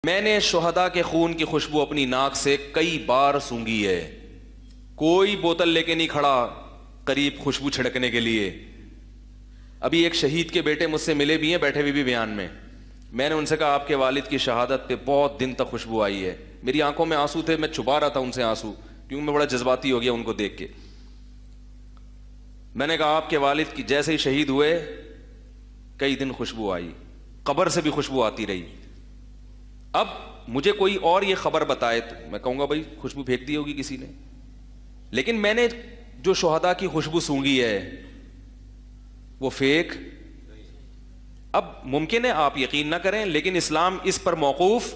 میں نے شہداء کے خون کی خوشبو اپنی ناک سے کئی بار سونگھی ہے. کوئی بوتل لے کے نہیں کھڑا قریب خوشبو چھڑکنے کے لیے. ابھی ایک شہید کے بیٹے مجھ سے ملے بھی ہیں, بیٹھے ہوئے بھی بیان میں نے ان سے کہا آپ کے والد کی شہادت پہ بہت دن تک خوشبو آئی ہے. میری آنکھوں میں آنسو تھے, میں چھپا رہا تھا ان سے آنسو کیونکہ میں بڑا جذباتی ہو گیا ان کو دیکھ کے. میں نے کہا آپ کے والد کی جیسے ہی شہید ہوئے کئی دن خوشبو آئی, قبر سے بھی خوشبو آتی رہی. اب مجھے کوئی اور یہ خبر بتائے تو میں کہوں گا بھائی خوشبو پھینک دی ہوگی کسی نے, لیکن میں نے جو شہداء کی خوشبو سونگھی ہے وہ فیک. اب ممکن ہے آپ یقین نہ کریں لیکن اسلام اس پر موقوف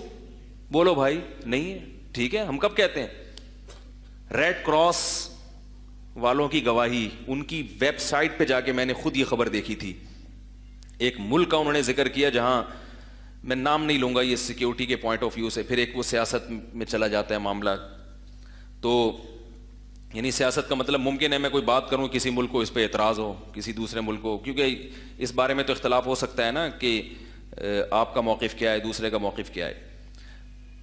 بولو بھائی نہیں ہے. ٹھیک ہے, ہم کب کہتے ہیں ریڈ کراس والوں کی گواہی, ان کی ویب سائٹ پہ جا کے میں نے خود یہ خبر دیکھی تھی. ایک ملک کا انہوں نے ذکر کیا جہاں میں نام نہیں لوں گا یہ سیکیورٹی کے پوائنٹ آف ویو سے, پھر ایک وہ سیاست میں چلا جاتا ہے معاملہ. تو یعنی سیاست کا مطلب ممکن ہے میں کوئی بات کروں کسی ملک کو اس پہ اعتراض ہو, کسی دوسرے ملک کو, کیونکہ اس بارے میں تو اختلاف ہو سکتا ہے نا کہ آپ کا موقف کیا ہے, دوسرے کا موقف کیا ہے.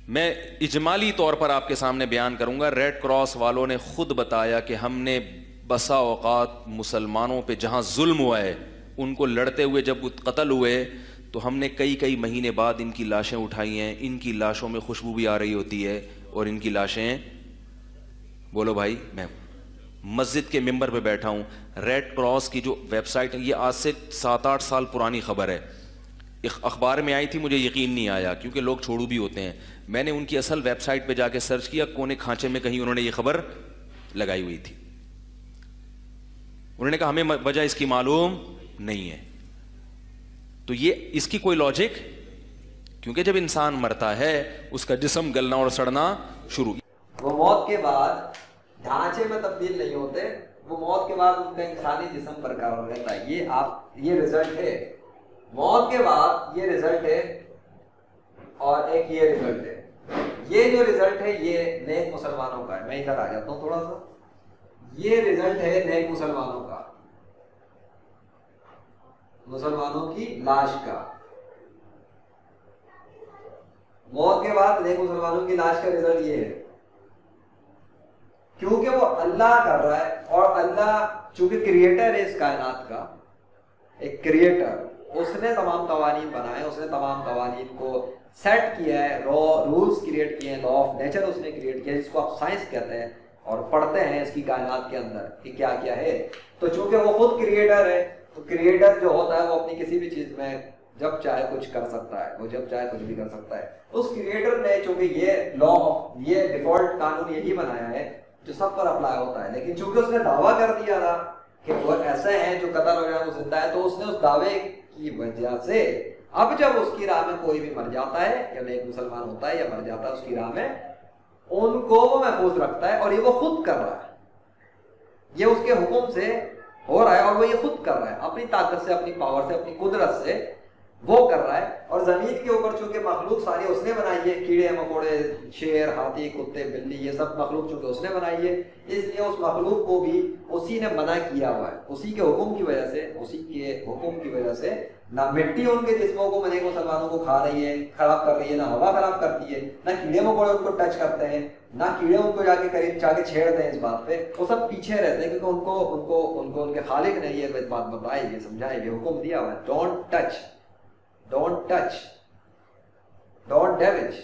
میں اجمالی طور پر آپ کے سامنے بیان کروں گا. ریڈ کراس والوں نے خود بتایا کہ ہم نے بسا اوقات مسلمانوں پہ جہاں ظلم ہوا ہے ان کو لڑتے ہوئے جب قتل ہوئے تو ہم نے کئی مہینے بعد ان کی لاشیں اٹھائی ہیں. ان کی لاشوں میں خوشبو بھی آ رہی ہوتی ہے اور ان کی لاشیں, بولو بھائی, میں مسجد کے ممبر پہ بیٹھا ہوں. ریڈ کراس کی جو ویب سائٹ ہے یہ آج سے 7-8 سال پرانی خبر ہے, اخبار میں آئی تھی, مجھے یقین نہیں آیا کیونکہ لوگ چھوڑو بھی ہوتے ہیں. میں نے ان کی اصل ویب سائٹ پہ جا کے سرچ کیا, کونے کھانچے میں کہیں انہوں نے یہ خبر لگائی ہوئی تھی. انہوں نے کہا ہمیں وجہ اس کی معلوم نہیں ہے. تو یہ اس کی کوئی لاجک, کیونکہ جب انسان مرتا ہے اس کا جسم گلنا اور سڑنا شروع. وہ موت کے بعد ڈھانچے میں تبدیل نہیں ہوتے, وہ موت کے بعد ان کا انسانی جسم برقرار رہتا ہے. یہ رزلٹ ہے موت کے بعد, یہ رزلٹ ہے. اور ایک یہ رزلٹ ہے, یہ جو رزلٹ ہے یہ نیک مسلمانوں کا ہے. میں ادھر آ جاتا ہوں تھوڑا سا. یہ رزلٹ ہے نیک مسلمانوں کا, مسلمانوں کی لاش کا. موت کے بعد نیک مسلمانوں کی لاش کا رزلٹ یہ ہے کیونکہ وہ اللہ کر رہا ہے, اور اللہ چونکہ کریٹر ہے اس کائنات کا, ایک کریٹر, اس نے تمام قوانین بنائے, اس نے تمام قوانین کو سیٹ کیا ہے, رولز کریٹ کیے ہیں, لا آف نیچر اس نے کریٹ کیا ہے, جس کو آپ سائنس کہتے ہیں اور پڑھتے ہیں اس کی کائنات کے اندر کہ کیا کیا ہے. تو چونکہ وہ خود کریٹر ہے تو کریٹر جو ہوتا ہے وہ اپنی کسی بھی چیز میں جب چاہے کچھ کر سکتا ہے, وہ جب چاہے کچھ بھی کر سکتا ہے. اس کریٹر نے چونکہ یہ لا, یہ ڈیفالٹ قانون یہی بنایا ہے جو سب پر اپلائی ہوتا ہے, لیکن چونکہ اس نے دعویٰ کر دیا تھا کہ وہ ایسے ہیں جو قتل ہو جائے وہ زندہ ہے, تو اس نے اس دعوے کی وجہ سے اب جب اس کی راہ میں کوئی بھی مر جاتا ہے یا ایک مسلمان ہوتا ہے یا مر جاتا ہے اس کی راہ میں, ان کو وہ محفوظ رکھتا ہے. اور یہ وہ خود کر رہا ہے, یہ اس کے حکم سے ہو رہا ہے, اور وہ یہ خود کر رہا ہے اپنی طاقت سے, اپنی پاور سے, اپنی قدرت سے وہ کر رہا ہے. اور زمین کے اوپر چونکہ مخلوق ساری اس نے بنائی ہے, کیڑے مکوڑے, شیر, ہاتھی, کتے, بلی, یہ سب مخلوق چونکہ اس نے بنائی ہے, اس لیے اس مخلوق کو بھی اسی نے بنا کیا ہوا ہے. اسی کے حکم کی وجہ سے, اسی کے حکم کی وجہ سے نہ مٹی ان کے جسموں کو نیک مسلمانوں کو کھا رہی ہے, خراب کر رہی ہے, نہ ہوا خراب کرتی ہے, نہ کیڑے مکوڑے ان کو ٹچ کرتے ہیں, نہ کیڑے ان کو جا کے قریب جا کے چھیڑتے ہیں اس بات پہ. وہ سب پیچھے رہتے ہیں کیونکہ ان کے خالق نے یہ بات بتائی, یہ سمجھائی, یہ حکم دیا ہوا ہے, ڈونٹ ٹچ, ڈونٹ ڈیمیج.